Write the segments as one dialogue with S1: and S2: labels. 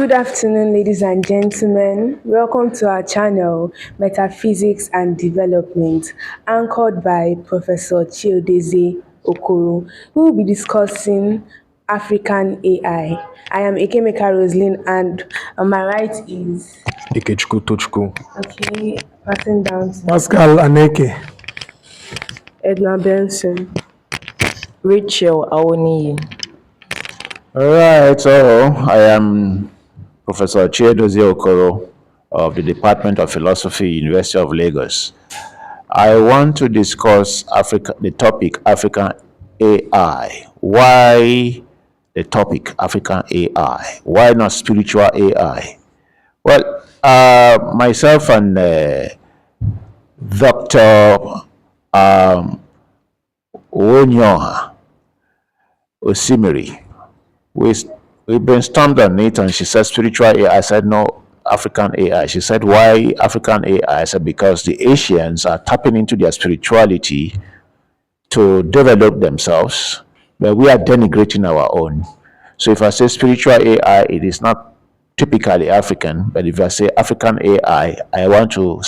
S1: Good afternoon, ladies and gentlemen. Welcome to our channel, Metaphysics and Development, anchored by Professor Chiedozie Okoro. We will be discussing African AI. I am Ekemeka Roslyn, and on my right is
S2: Ikechukwu Tochukwu.
S1: okay, passing down to
S3: Pascal Aneke.
S1: Edna Benson.
S4: Rachel Awoniyi.
S5: All right, so I am Professor Chiedozie Okoro of the Department of Philosophy, University of Lagos. I want to discuss the topic African AI. Why the topic African AI? Why not spiritual AI? Well, myself and Dr. Onyoha Osimiri, we brainstormed on it, and she said spiritual AI. I said no, African AI. She said why African AI? I said because the Asians are tapping into their spirituality to develop themselves, but we are denigrating our own. So if I say spiritual AI, it is not typically African, but if I say African AI, I want to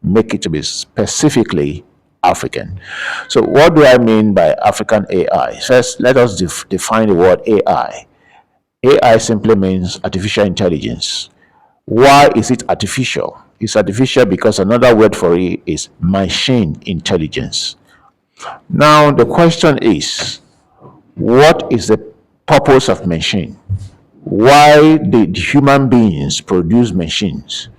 S5: make it to be specifically African. So what do I mean by African AI? First, let us define the word AI. AI simply means artificial intelligence. Why is it artificial? It's artificial because another word for it is machine intelligence. Now, the question is, what is the purpose of machine? Why did human beings produce machines?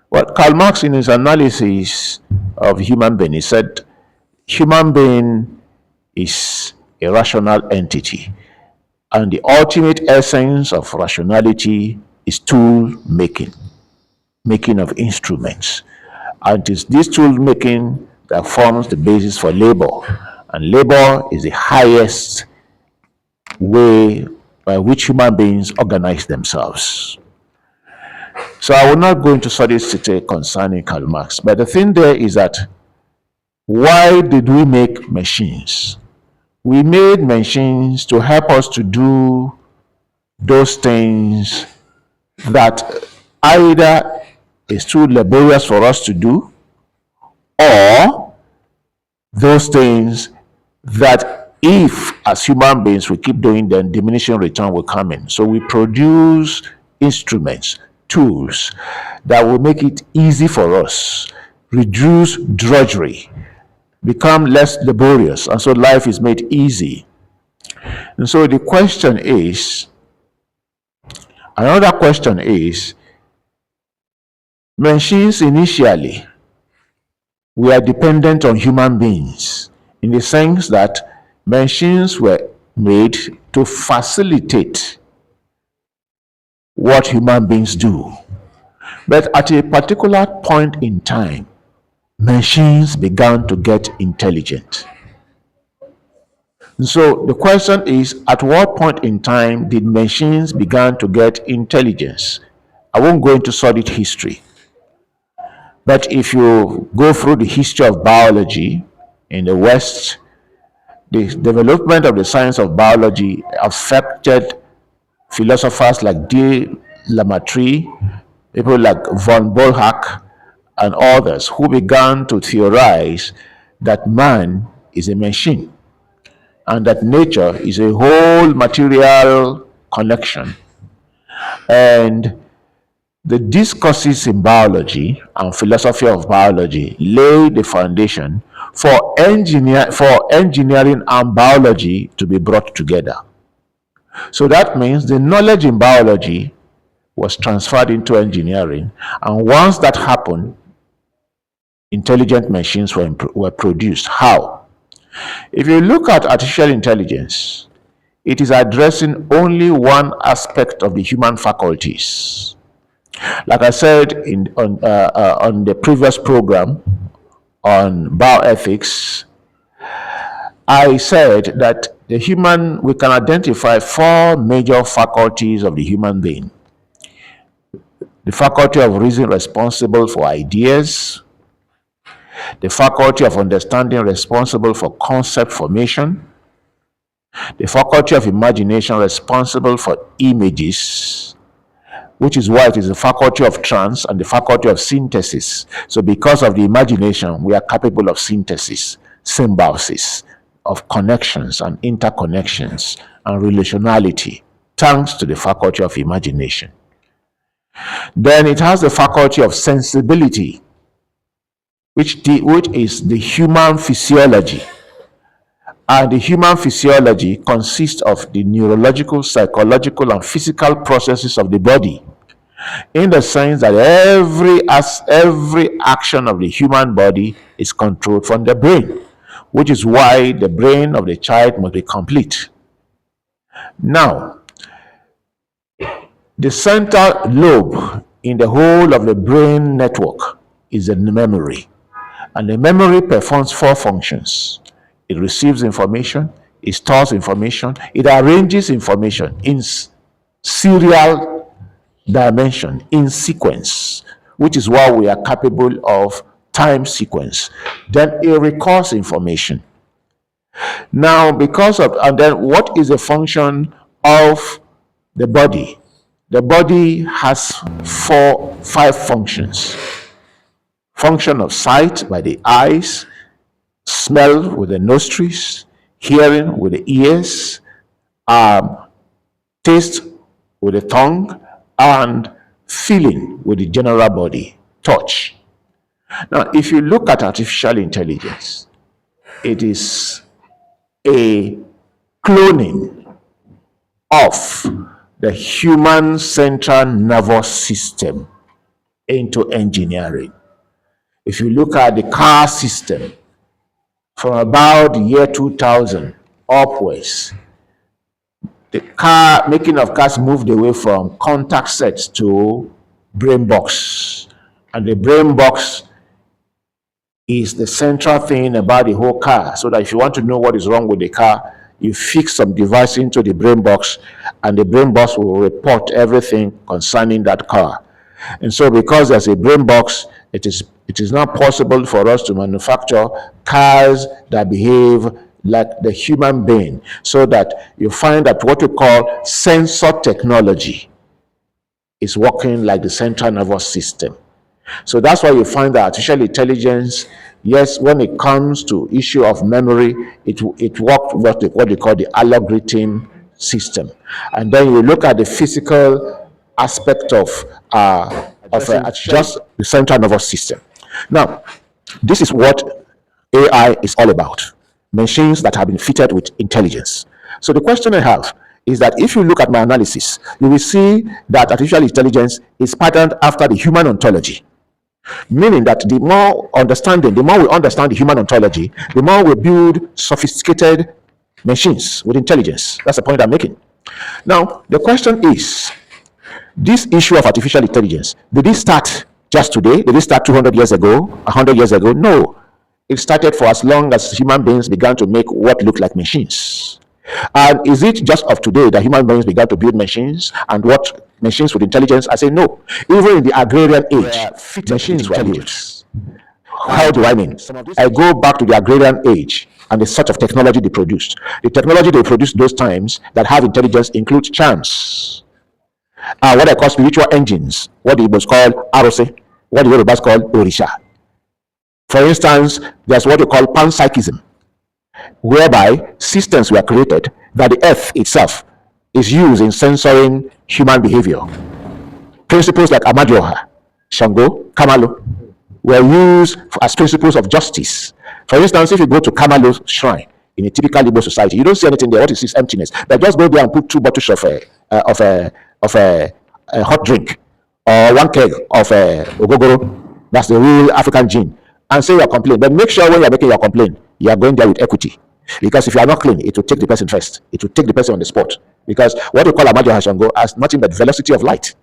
S5: Well, Karl Marx, in his analysis of human being, he said, human being is a rational entity, and the ultimate essence of rationality is tool making of instruments. And it is this tool making that forms the basis for labor. And labor is the highest way by which human beings organize themselves. So I will not go into studies today concerning Karl Marx, but the thing there is that why did we make machines? We made machines to help us to do those things that either is too laborious for us to do, or those things that if as human beings we keep doing, then diminishing return will come in. So we produce instruments, tools that will make it easy for us, reduce drudgery, become less laborious, and so life is made easy. And so the question is, another question is, machines initially were dependent on human beings in the sense that machines were made to facilitate what human beings do. But at a particular point in time, machines began to get intelligent. And so the question is, at what point in time did machines begin to get intelligence? I won't go into solid history. But if you go through the history of biology in the West, the development of the science of biology affected philosophers like D. Lamartine, people like von Bollhack, and others who began to theorize that man is a machine and that nature is a whole material connection. And the discourses in biology and philosophy of biology lay the foundation for engineering and biology to be brought together. So that means the knowledge in biology was transferred into engineering, and once that happened, intelligent machines were produced. How? If you look at artificial intelligence, it is addressing only one aspect of the human faculties. Like I said on the previous program on bioethics, I said that we can identify 4 major faculties of the human being. The faculty of reason, responsible for ideas. The faculty of understanding, responsible for concept formation. The faculty of imagination, responsible for images. which is why it is the faculty of trance and the faculty of synthesis. So because of the imagination, we are capable of synthesis, symbiosis, of connections and interconnections and relationality, thanks to the faculty of imagination. Then it has the faculty of sensibility, which is the human physiology. And the human physiology consists of the neurological, psychological, and physical processes of the body, in the sense that every action of the human body is controlled from the brain, which is why the brain of the child must be complete. Now, the central lobe in the whole of the brain network is the memory. And the memory performs 4 functions. It receives information, it stores information, it arranges information in serial dimension, in sequence, which is why we are capable of time sequence. Then it records information. Now, and then what is the function of the body? The body has 5 functions. Function of sight by the eyes, smell with the nostrils, hearing with the ears, taste with the tongue, and feeling with the general body, touch. Now, if you look at artificial intelligence, it is a cloning of the human central nervous system into engineering. If you look at the car system, from about the year 2000 upwards, the making of cars moved away from contact sets to brain box. And the brain box is the central thing about the whole car, so that if you want to know what is wrong with the car, you fix some device into the brain box, and the brain box will report everything concerning that car. And so because there's a brain box, it is not possible for us to manufacture cars that behave like the human being, so that you find that what we call sensor technology is working like the central nervous system. So that's why you find that artificial intelligence, yes, when it comes to issue of memory, it worked what they call the algorithm system. And then you look at the physical aspect of just the central nervous system. Now, this is what AI is all about. Machines that have been fitted with intelligence. So the question I have is that if you look at my analysis, you will see that artificial intelligence is patterned after the human ontology. Meaning that the more we understand the human ontology, the more we build sophisticated machines with intelligence. That's the point I'm making. Now, the question is, this issue of artificial intelligence, did it start just today? Did it start 200 years ago, 100 years ago? No. It started for as long as human beings began to make what looked like machines. And is it just of today that human beings began to build machines and what machines with intelligence? I say no. Even in the agrarian age, machines were built. How do I mean? I go back to the agrarian age and the sort of technology they produced. The technology they produced those times that have intelligence includes charms, what I call spiritual engines, what the Igbos call arose, what the Yorubas call orisha. For instance, there's what we call panpsychism, whereby systems were created that the earth itself is used in censoring human behavior. Principles like Amadioha, Shango, Kamalo were used as principles of justice. For instance, if you go to Kamalo's shrine in a typical Igbo society, you don't see anything there. What is this emptiness? But just go there and put 2 bottles of a hot drink or 1 keg of ogogoro. That's the real African gin. And say your complaint. But make sure when you're making your complaint, you are going there with equity. Because if you are not clean, it will take the person first. It will take the person on the spot. Because what we call Amadio Hashango has nothing but velocity of light.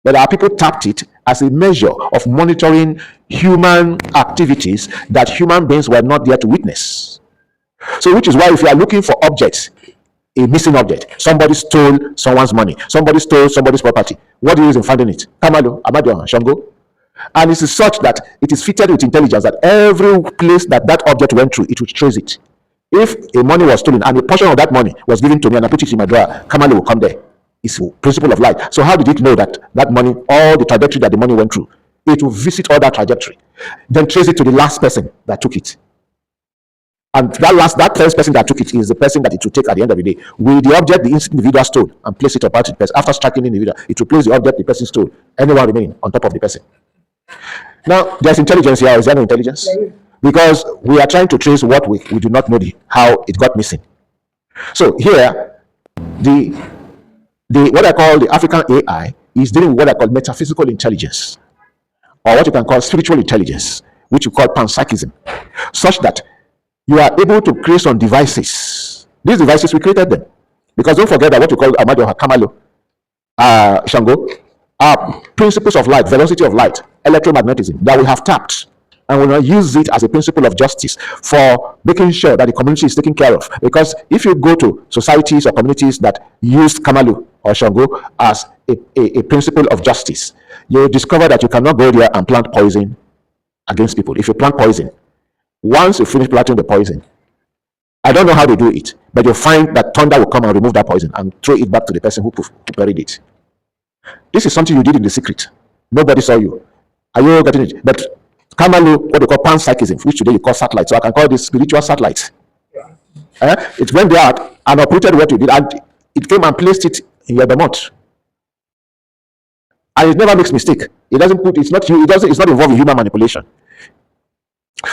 S5: But our people tapped it as a measure of monitoring human activities that human beings were not there to witness. So which is why if you are looking for objects, a missing object, somebody stole someone's money, somebody stole somebody's property, what do you use in finding it? Kamalo, Amadio, Shango. And it is such that it is fitted with intelligence that every place that object went through, it would trace it. If a money was stolen and a portion of that money was given to me and I put it in my drawer, Kamalo will come there. is principle of light. So how did it know that that money, all the trajectory that the money went through, it will visit all that trajectory, then trace it to the last person that took it. And that first person that took it is the person that it will take at the end of the day. With the object the individual stole and place it about the person. After striking the individual, it will place the object the person stole, anyone remaining on top of the person. Now, there's intelligence here. Is there no intelligence? Because we are trying to trace what we do not know how it got missing. So here, the what I call the African AI is dealing with what I call metaphysical intelligence, or what you can call spiritual intelligence, which you call panpsychism, such that you are able to create some devices. These devices, we created them. Because don't forget that what you call Amadio Kamalo, Shango, are principles of light, velocity of light, electromagnetism that we have tapped. And we will use it as a principle of justice for making sure that the community is taken care of. Because if you go to societies or communities that use Kamalu or Shango as a principle of justice, you will discover that you cannot go there and plant poison against people. If you plant poison, once you finish planting the poison, I don't know how they do it, but you'll find that thunder will come and remove that poison and throw it back to the person who buried it. This is something you did in the secret. Nobody saw you. Are you getting it? But Kamalu, what they call panpsychism, which today you call satellite, so I can call this spiritual satellite. It went there and operated what you did, and it came and placed it in your domot. And it never makes mistake. It doesn't put, it's not involved in human manipulation.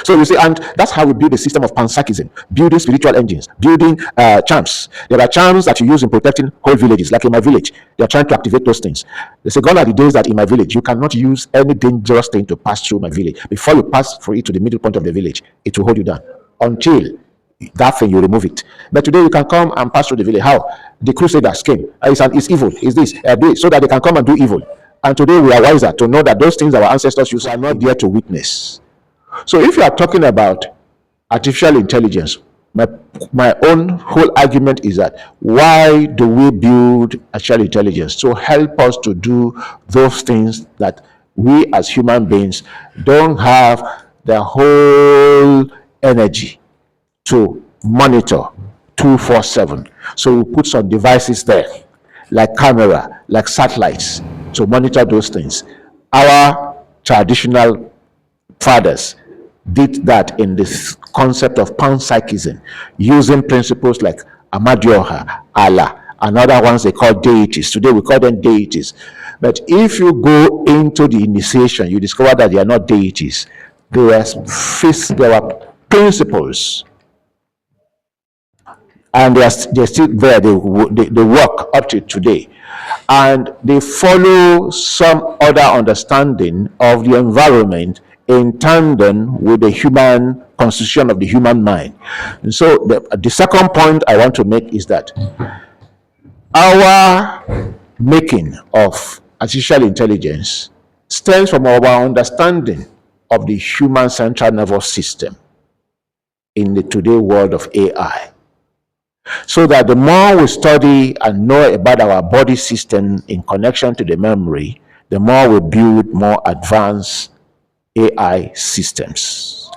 S5: So you see, and that's how we build a system of panpsychism, building spiritual engines, building charms. There are charms that you use in protecting whole villages, like in my village. They are trying to activate those things. They say, gone are the days that in my village, you cannot use any dangerous thing to pass through my village. Before you pass for it to the middle point of the village, it will hold you down until that thing, you remove it. But today you can come and pass through the village. How? The crusaders came. It's evil. It's this. Do it so that they can come and do evil. And today we are wiser to know that those things our ancestors used are not there to witness. So if you are talking about artificial intelligence, my own whole argument is that why do we build artificial intelligence? To help us to do those things that we as human beings don't have the whole energy to monitor 24/7. So we put some devices there, like camera, like satellites, to monitor those things. Our traditional fathers did that in this concept of panpsychism, using principles like Amadioha, Allah, and other ones they call deities. Today we call them deities. But if you go into the initiation, you discover that they are not deities. They were principles. And they're still there. They work up to today. And they follow some other understanding of the environment in tandem with the human constitution of the human mind. And so the second point I want to make is that our making of artificial intelligence stems from our understanding of the human central nervous system in the today world of AI. So that the more we study and know about our body system in connection to the memory, the more we build more advanced AI systems.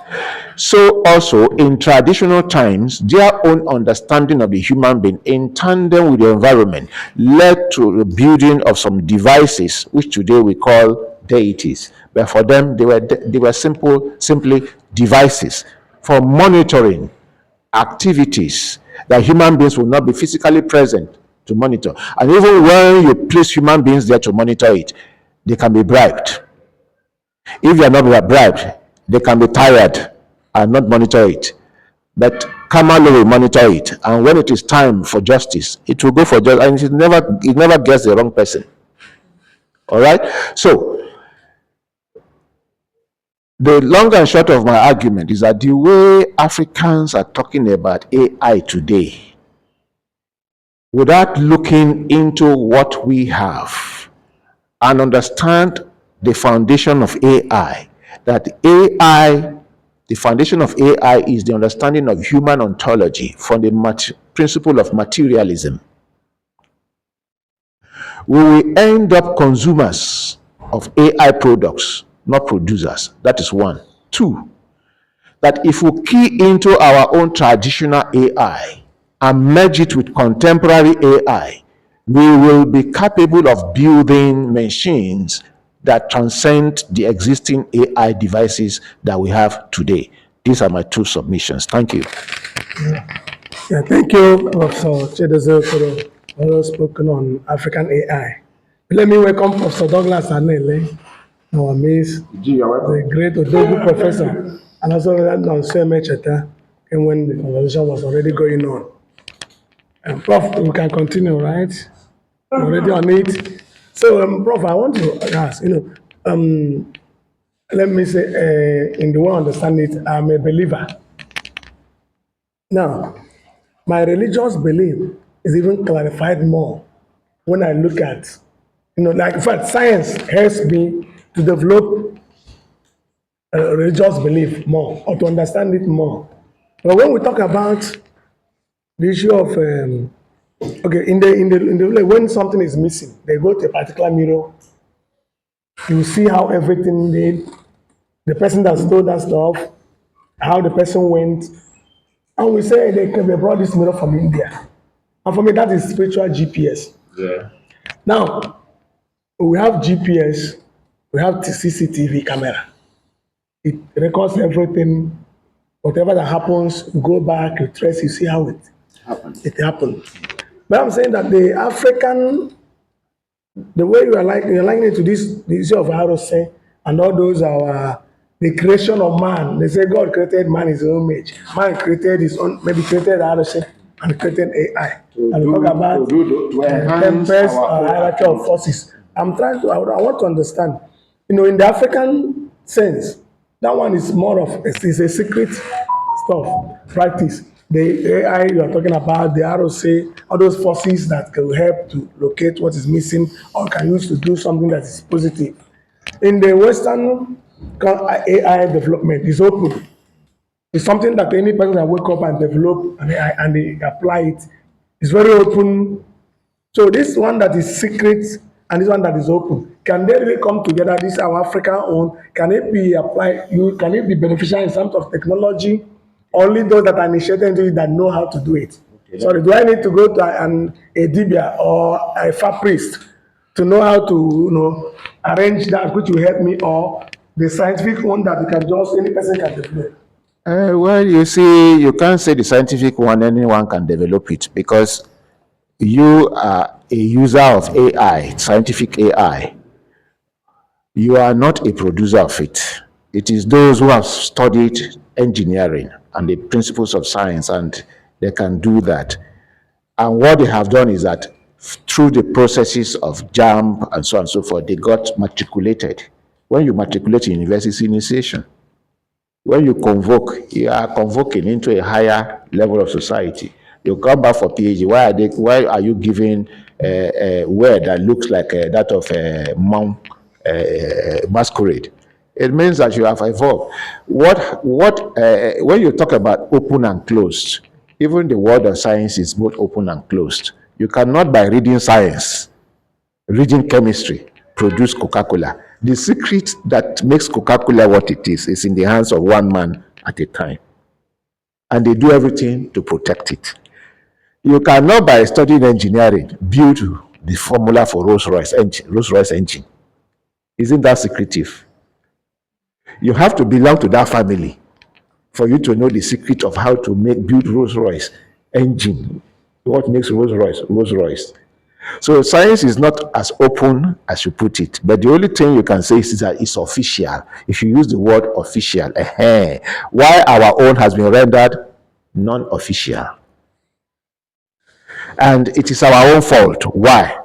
S5: So also in traditional times, their own understanding of the human being in tandem with the environment led to the building of some devices, which today we call deities. But for them, they were simply devices for monitoring activities that human beings will not be physically present to monitor. And even when you place human beings there to monitor it, they can be bribed. If they are not bribed, they can be tired and not monitor it. But Kamalu will monitor it, and when it is time for justice, it will go for justice, and it never gets the wrong person. All right. So the long and short of my argument is that the way Africans are talking about AI today, without looking into what we have and understand the foundation of AI, that the foundation of AI is the understanding of human ontology from the principle of materialism. We will end up consumers of AI products, not producers. That is one. Two, that if we key into our own traditional AI and merge it with contemporary AI, we will be capable of building machines that transcend the existing AI devices that we have today. These are my two submissions. Thank you.
S2: Yeah, thank you, Professor Chiedozie Okoro, for spoken on African AI. Let me welcome Professor Douglas Anele, our Miss, the great Odogu professor, and also Nonso Mecheta, and when the conversation was already going on. And Prof, we can continue, right? We're already on it. So, Prof, I want to ask, let me say, in the way I understand it, I'm a believer. Now, my religious belief is even clarified more when I look at, like in fact, science helps me to develop religious belief more or to understand it more. But when we talk about the issue of, okay, when something is missing, they go to a particular mirror, you see how everything did, the person that stole that stuff, how the person went, and we say they brought this mirror from India. And for me, that is spiritual GPS.
S5: Yeah.
S2: Now, we have GPS, we have CCTV camera. It records everything, whatever that happens, you go back, you trace, you see how it happened. But I'm saying that the African, the way you're liking it to this, the issue of ROC and all those are the creation of man. They say God created man in his own image. Man created his own, maybe created ROC and created AI. And we talk about tempest, hierarchy of forces. I want to understand, in the African sense, that one is more of, it's a secret stuff, practice. The AI you are talking about, the ROC, all those forces that can help to locate what is missing or can use to do something that is positive. In the Western AI development is open. It's something that any person can wake up and develop and they apply it. It's very open. So this one that is secret and this one that is open, can they really come together? This is our African own. Can it be applied? Can it be beneficial in terms of technology? Only those that are initiated into it that know how to do it. Okay. Sorry, do I need to go to a dibia or a far priest to know how to arrange that, which will help me, or the scientific one that any person can develop?
S5: Well, you see, you can't say the scientific one, anyone can develop it, because you are a user of AI, scientific AI. You are not a producer of it. It is those who have studied engineering and the principles of science, and they can do that. And what they have done is that through the processes of JAMB and so on and so forth, they got matriculated. When you matriculate in university, it's initiation. When you convoke, you are convoking into a higher level of society. You come back for PhD. Why are you giving a word that looks like that of a monk masquerade? It means that you have evolved. When you talk about open and closed, even the world of science is both open and closed. You cannot, by reading science, reading chemistry, produce Coca-Cola. The secret that makes Coca-Cola what it is in the hands of one man at a time. And they do everything to protect it. You cannot, by studying engineering, build the formula for Rolls-Royce engine. Isn't that secretive? You have to belong to that family for you to know the secret of how to build Rolls-Royce engine. What makes Rolls-Royce? So science is not as open as you put it, but the only thing you can say is that it's official. If you use the word official, why our own has been rendered non-official. And it is our own fault. Why?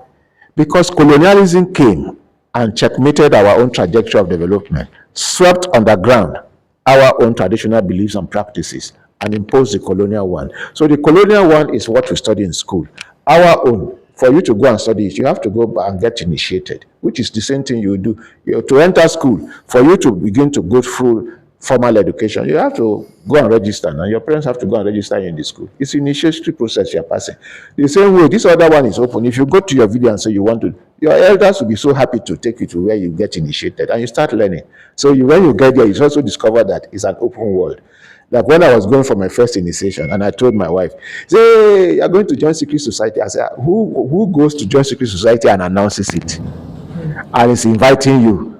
S5: Because colonialism came and checkmated our own trajectory of development, swept underground our own traditional beliefs and practices, and imposed the colonial one. So the colonial one is what we study in school. Our own, for you to go and study it, you have to go and get initiated, which is the same thing you do. To enter school, for you to begin to go through formal education, you have to go and register, and your parents have to go and register you in the school. It's an initiatory process you're passing. The same way, this other one is open. If you go to your village and say you want to, your elders will be so happy to take you to where you get initiated and you start learning. So when you get there, you also discover that it's an open world. Like when I was going for my first initiation, and I told my wife, say, hey, you're going to join secret society. I said, who goes to join secret society and announces it? And is inviting you.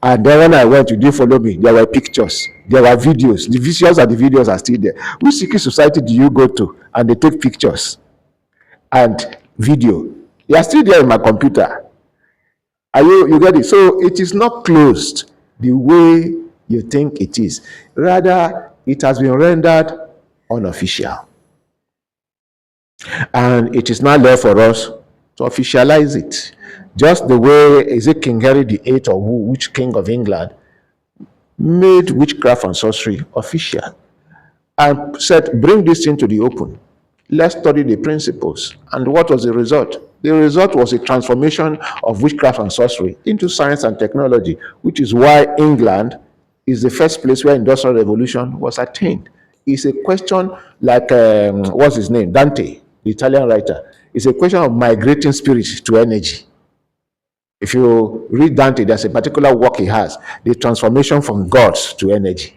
S5: And then when I went, you didn't follow me. There were pictures, there were videos. The visuals and the videos are still there. Which secret society do you go to? And they take pictures and video. They are still there in my computer. Are you get it? So it is not closed the way you think it is. Rather, it has been rendered unofficial. And it is now left for us to officialize it. Just the way, is it King Henry VIII or which king of England made witchcraft and sorcery official and said, bring this into the open. Let's study the principles. And what was the result? The result was a transformation of witchcraft and sorcery into science and technology, which is why England is the first place where industrial revolution was attained. It's a question like, what's his name? Dante, the Italian writer. It's a question of migrating spirit to energy. If you read Dante, there's a particular work he has, the transformation from gods to energy.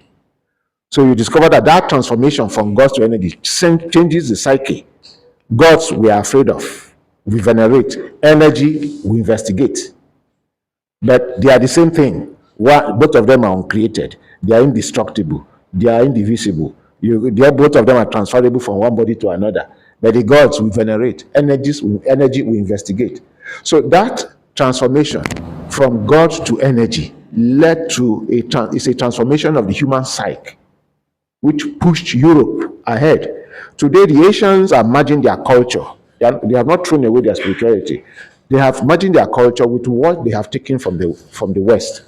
S5: So you discover that that transformation from gods to energy changes the psyche. Gods we are afraid of, we venerate. Energy we investigate. But they are the same thing. Both of them are uncreated. They are indestructible. They are indivisible. Both of them are transferable from one body to another. But the gods we venerate. Energy we investigate. So that transformation from God to energy led to a transformation of the human psyche, which pushed Europe ahead. Today, the Asians are merging their culture. They have not thrown away their spirituality. They have merging their culture with what they have taken from the West.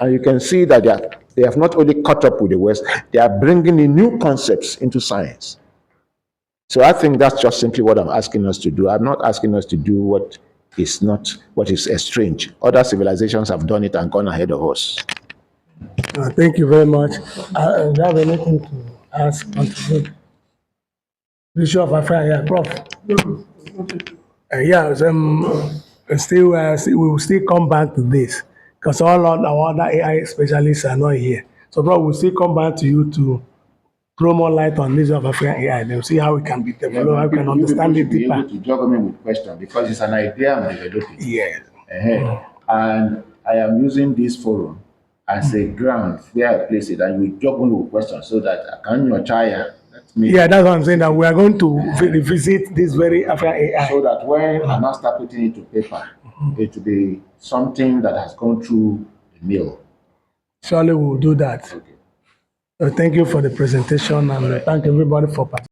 S5: And you can see that they have not only caught up with the West, they are bringing in new concepts into science. So I think that's just simply what I'm asking us to do. I'm not asking us to do what is strange. Other civilizations have done it and gone ahead of us.
S2: Thank you very much. Do you have anything to ask, contribute? Bishop of Africa, yeah, Prof. Yes, we will still come back to this because all our other AI specialists are not here. So, Prof, we'll still come back to you to throw more light on this of African AI. Then see how we can be developed, how we can understand it deeper.
S5: Be able to juggle me with questions because it's an idea I'm developing.
S2: Yes.
S5: And I am using this forum as a ground where I place it, and you juggle with questions so that I can your child.
S2: Yeah, that's what I'm saying. That we are going to revisit this very African AI.
S5: So that when I now start putting it to paper, it will be something that has gone through the mill.
S2: Surely we will do that. Okay. Thank you for the presentation and thank everybody for participating.